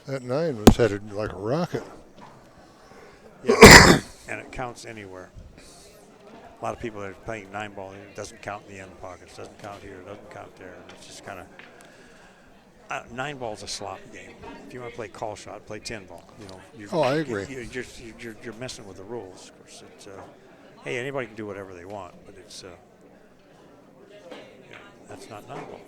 That 9 was headed like a rocket. Yeah, and it counts anywhere. A lot of people are playing 9-ball. It doesn't count in the end pockets. Doesn't count here. Doesn't count there. It's just kind of 9-ball's a slop game. If you want to play call shot, play 10-ball. I agree. You're messing with the rules. Of course, it's hey, anybody can do whatever they want, but it's that's not 9-ball.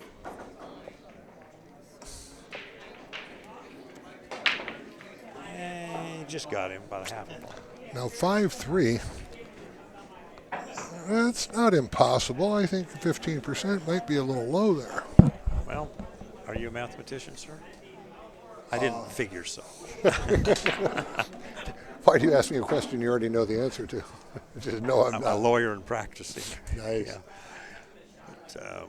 And just got him about a half a ball. Now 5-3. That's not impossible. I think 15% might be a little low there. Well, are you a mathematician, sir? I didn't figure so. Why do you ask me a question you already know the answer to? Just no, I'm I'm not. a lawyer and practicing. Nice. Yeah.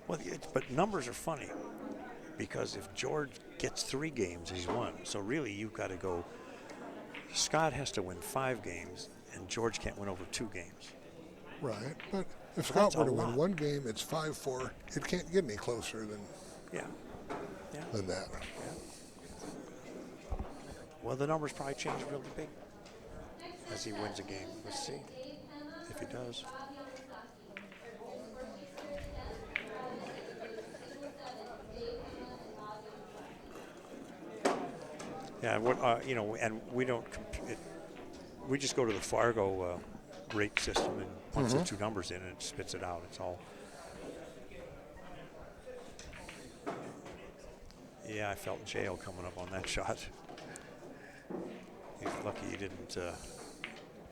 But numbers are funny because if George gets 3 games, he's won. So really, you've got to go. Scott has to win 5 games, and George can't win over 2 games. Right, but if Scott were to win 1 game, it's 5-4. It can't get any closer than that. Yeah. Well, the numbers probably change really big as he wins a game. Let's see if he does. Yeah, and we don't. We just go to the Fargo rate system and punch the 2 numbers in, and it spits it out. It's all. Yeah, I felt jail coming up on that shot. He's lucky he didn't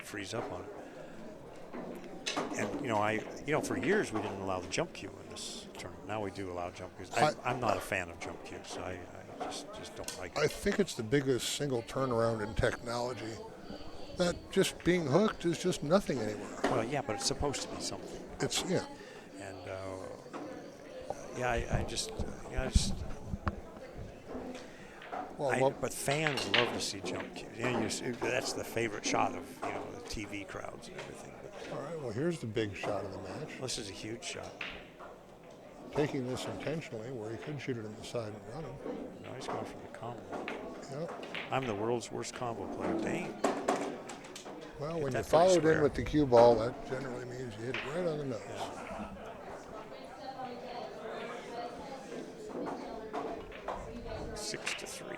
freeze up on it. And for years we didn't allow the jump cue in this tournament. Now we do allow jump cues. I'm not a fan of jump cues. I just don't like it. I think it's the biggest single turnaround in technology. That just being hooked is just nothing anymore. Well, yeah, but it's supposed to be something. It's And I just. But fans love to see jump cues. That's the favorite shot of the TV crowds and everything. All right. Well, here's the big shot of the match. This is a huge shot. Taking this intentionally, where he could shoot it in the side and run him. No, he's going for the combo. Yep. I'm the world's worst combo player. Dang. Well, when you followed in with the cue ball, that generally means you hit it right on the nose. Yeah. 6-3.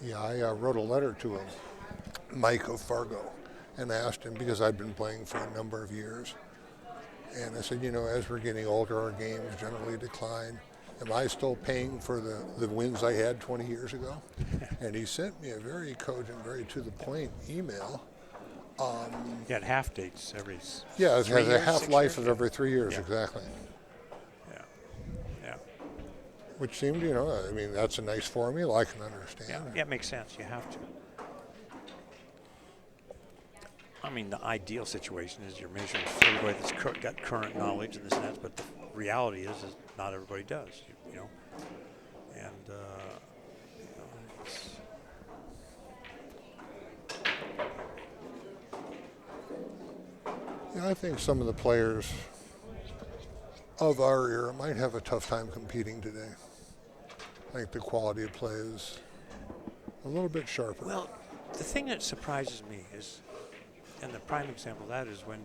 Yeah, I wrote a letter to him, Mike of Fargo, and asked him, because I'd been playing for a number of years, and I said, as we're getting older, our games generally decline. Am I still paying for the wins I had 20 years ago? And he sent me a very cogent, very to-the-point email. You had half dates every. Yeah, it has a half-life of years? every 3 years, exactly. Yeah. Which seemed, that's a nice formula. I can understand. Yeah, it makes sense. You have to. I mean, the ideal situation is you're measuring everybody that's got current knowledge and this and that, but the reality is not everybody does, And, I think some of the players of our era might have a tough time competing today. I think the quality of play is a little bit sharper. Well, the thing that surprises me is, and the prime example of that is when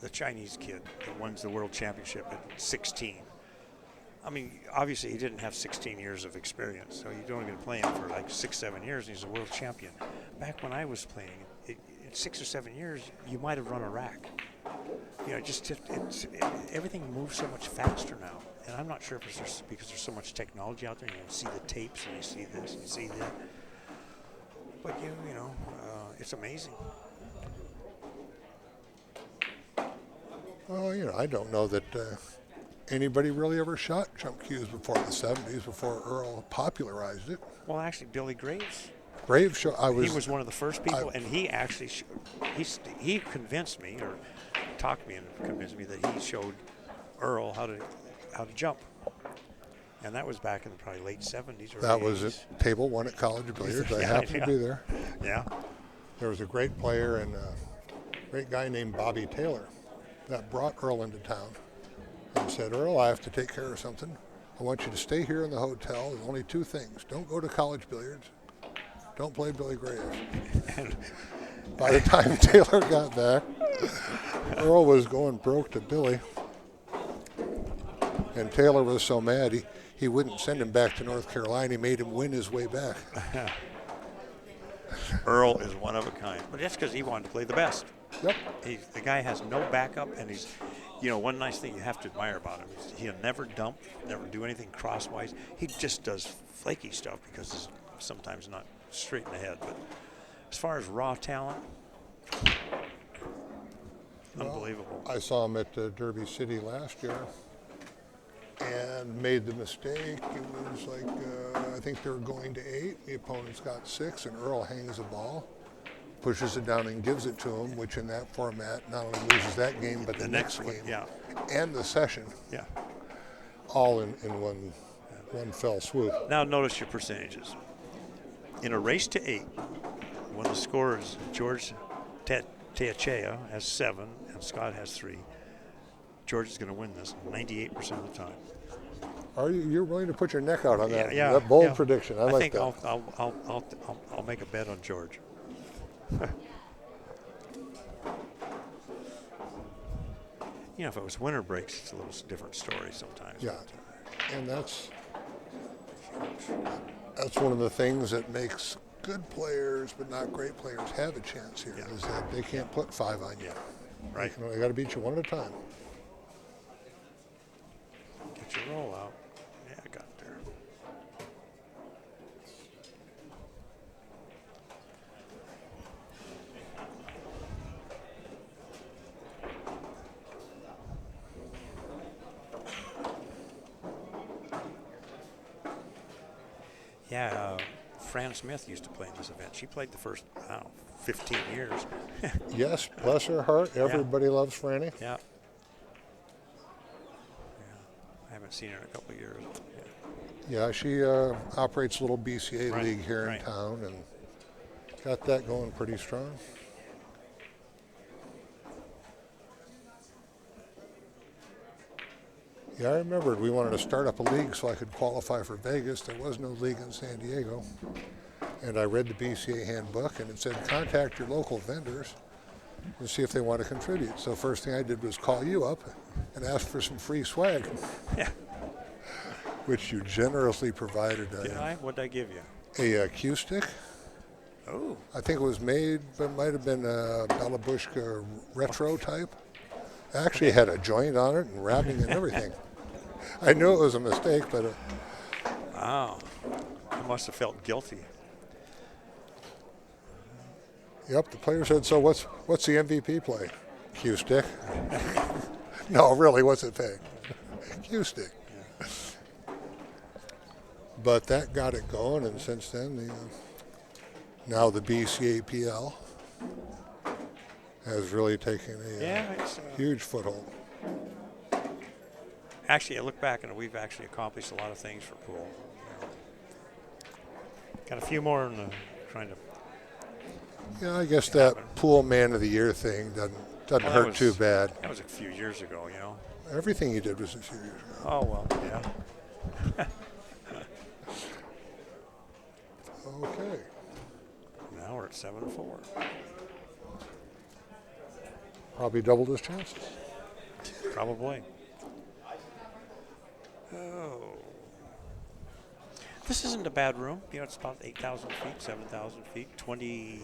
the Chinese kid that wins the world championship at 16. I mean, obviously he didn't have 16 years of experience, so you're only going to play him for like 6-7 years, and he's a world champion. Back when I was playing, in 6 or 7 years, you might have run a rack. Everything moves so much faster now, and I'm not sure if it's just because there's so much technology out there. You can see the tapes, and you see this, and you see that. But it's amazing. Well, I don't know that anybody really ever shot jump cues before the 70s, before Earl popularized it. Well, actually, Billy Graves. Graves, he was one of the first people, and he actually he convinced me, or talked me and convinced me that he showed Earl how to jump. And that was back in the probably late 70s or That 80s. was at Table 1 at College Billiards. I happened to be there. Yeah. There was a great player and a great guy named Bobby Taylor that brought Earl into town and said, Earl, I have to take care of something. I want you to stay here in the hotel. There's only 2 things. Don't go to College Billiards. Don't play Billy Graves. And by the time Taylor got back, Earl was going broke to Billy. And Taylor was so mad, he wouldn't send him back to North Carolina. He made him win his way back. Earl is one of a kind. But that's because he wanted to play the best. Yep. The guy has no backup, and he's, one nice thing you have to admire about him is he'll never dump, never do anything crosswise. He just does flaky stuff because he's sometimes not straight in the head. But as far as raw talent, unbelievable. I saw him at Derby City last year and made the mistake. It was like, I think they were going to 8. The opponent's got 6, and Earl hangs the ball, pushes it down and gives it to him, which in that format not only loses that game, but the next game and the session, all in one fell swoop. Now notice your percentages. In a race to 8, when the score is George Teyechea has 7 and Scott has 3, George is going to win this 98% of the time. Are you're willing to put your neck out on that? Yeah, that bold prediction. I like that. I'll make a bet on George. If it was winter breaks, it's a little different story sometimes. Yeah, and that's one of the things that makes good players but not great players have a chance here, is that they can't put 5 on you. Right. They got to beat you one at a time. Get your roll out. Yeah, I got there. Yeah, Fran Smith used to play in this event. She played the first, 15 years. Yes, bless her heart. Everybody loves Franny. Yeah. I haven't seen her in a couple of years. Yeah, she operates a little BCA league here in town and got that going pretty strong. Yeah, I remembered we wanted to start up a league so I could qualify for Vegas. There was no league in San Diego. And I read the BCA handbook, and it said contact your local vendors and see if they want to contribute. So first thing I did was call you up and ask for some free swag. Yeah. Which you generously provided. Did I? What did I give you? A cue stick. Oh. I think it was made, but it might have been a Balabushka retro type. Actually had a joint on it and wrapping and everything. I knew it was a mistake, but... Wow. I must have felt guilty. Yep, the player said, so what's the MVP play? Cue stick. No, really, what's it pay? Cue stick. Yeah. But that got it going, and since then, now the BCAPL has really taken a huge foothold. Actually, I look back and we've actually accomplished a lot of things for pool. Got a few more in the trying to. Yeah, I guess that pool man of the year thing doesn't hurt too bad. That was a few years ago, Everything you did was a few years ago. Oh, well, yeah. Okay. Now we're at 7-4. Probably doubled his chances. Probably. Oh. This isn't a bad room. It's about 8,000 feet, 7,000 feet, 21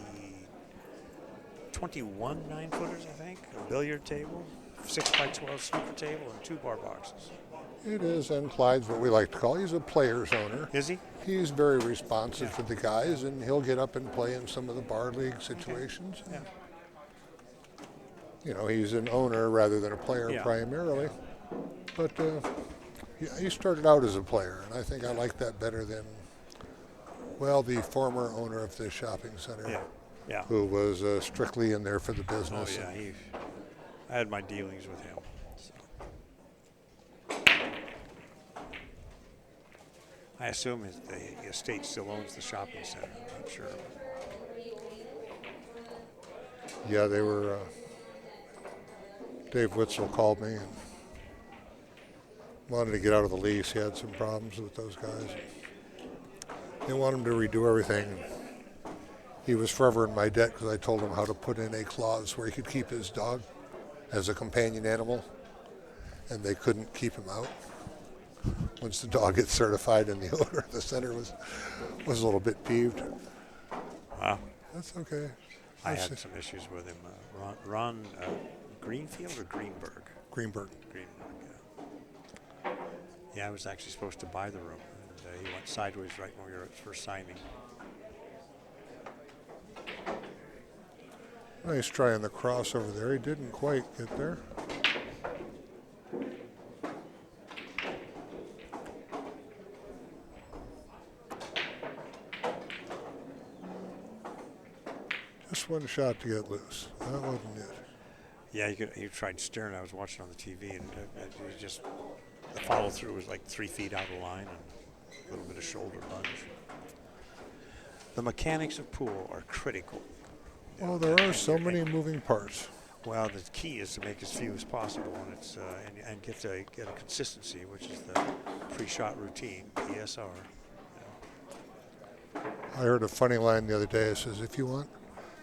9-footers, I think. A billiard table, 6x12 snooker table, and 2 bar boxes. It is, and Clyde's what we like to call. He's a player's owner. Is he? He's very responsive to the guys, and he'll get up and play in some of the bar league situations. Yeah. He's an owner rather than a player primarily. But he started out as a player, and I think I like that better than, the former owner of the shopping center, who was strictly in there for the business. Oh, yeah. I had my dealings with him. So. I assume the estate still owns the shopping center. I'm not sure. Yeah, they were. Dave Witzel called me and wanted to get out of the lease. He had some problems with those guys. They wanted him to redo everything. He was forever in my debt because I told him how to put in a clause where he could keep his dog as a companion animal, and they couldn't keep him out. Once the dog gets certified, and the owner of the center was a little bit peeved. Wow. That's okay. I had some issues with him. Ron Greenfield or Greenberg? Greenberg. Greenberg, yeah. Yeah, I was actually supposed to buy the room, and he went sideways right when we were first signing. Nice try on the cross over there. He didn't quite get there. Just one shot to get loose. That wasn't it. Yeah, he tried steering. I was watching on the TV, and he just the follow through was like 3 feet out of line and a little bit of shoulder lunge. The mechanics of pool are critical. Well, there are so many moving parts. Well, the key is to make as few as possible, and it's and get a consistency, which is the pre-shot routine, PSR. I heard a funny line the other day. It says, if you want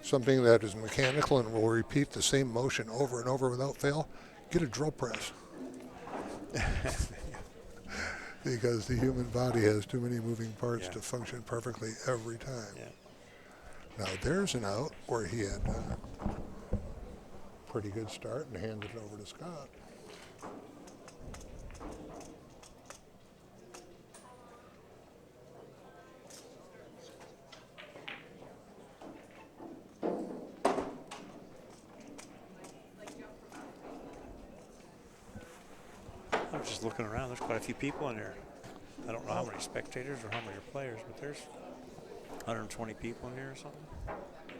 something that is mechanical and will repeat the same motion over and over without fail, get a drill press. Because the human body has too many moving parts to function perfectly every time. Yeah. Now there's an out where he had a pretty good start and handed it over to Scott. I'm just looking around. There's quite a few people in there. I don't know how many spectators or how many players, but there's 120 people in here or something.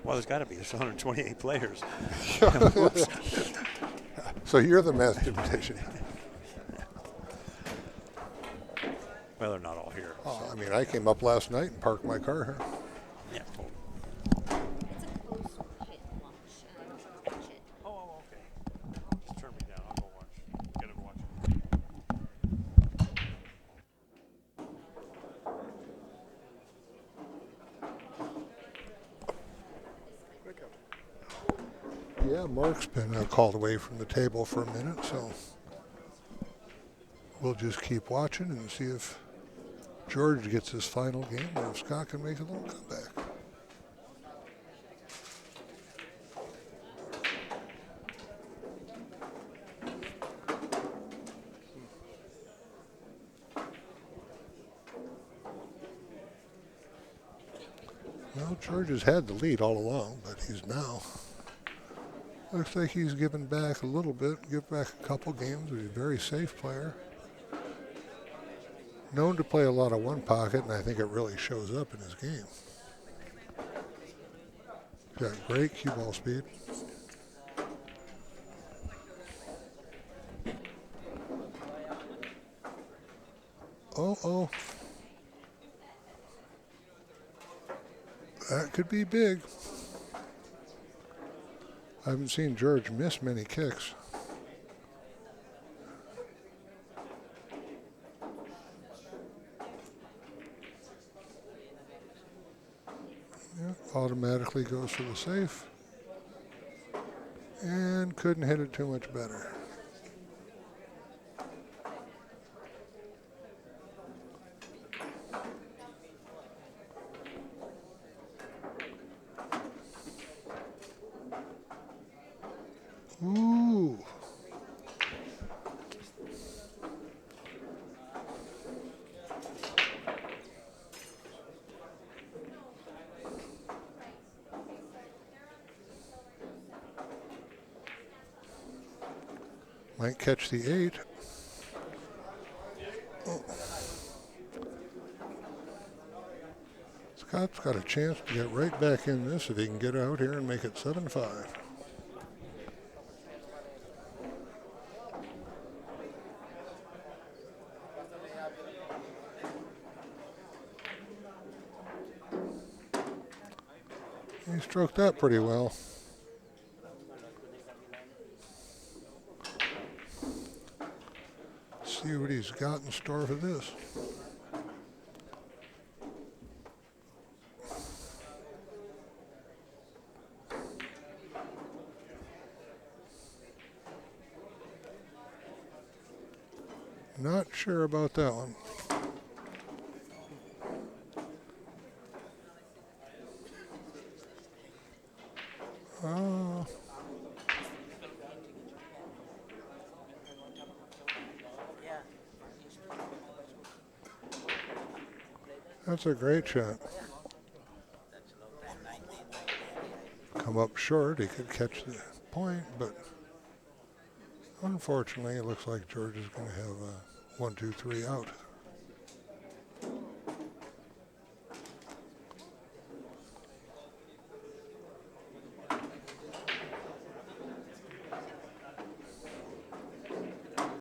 Well, there's got to be. There's 128 players. So you're the mathematician. Well, they're not all here. Oh, I mean, I came up last night and parked my car here. Yeah. It's a close hit lunch, and I don't catch it. Oh, okay. Just turn me down. I'll go watch. Get him watching. Yeah, Mark's been called away from the table for a minute, so we'll just keep watching and see if George gets his final game or if Scott can make a little comeback. Well, George has had the lead all along, but he's now looks like he's given back a little bit, give back a couple games. He's a very safe player. Known to play a lot of one pocket, and I think it really shows up in his game. He's got great cue ball speed. Oh. That could be big. I haven't seen George miss many kicks. Yeah, automatically goes for the safe. And couldn't hit it too much better. Ooh. Might catch the 8. Oh. Scott's got a chance to get right back in this if he can get out here and make it 7-5. He stroked that pretty well. See what he's got in store for this. Not sure about that one. That's a great shot. Come up short, he could catch the point, but unfortunately, it looks like George is going to have a 1, 2, 3 out.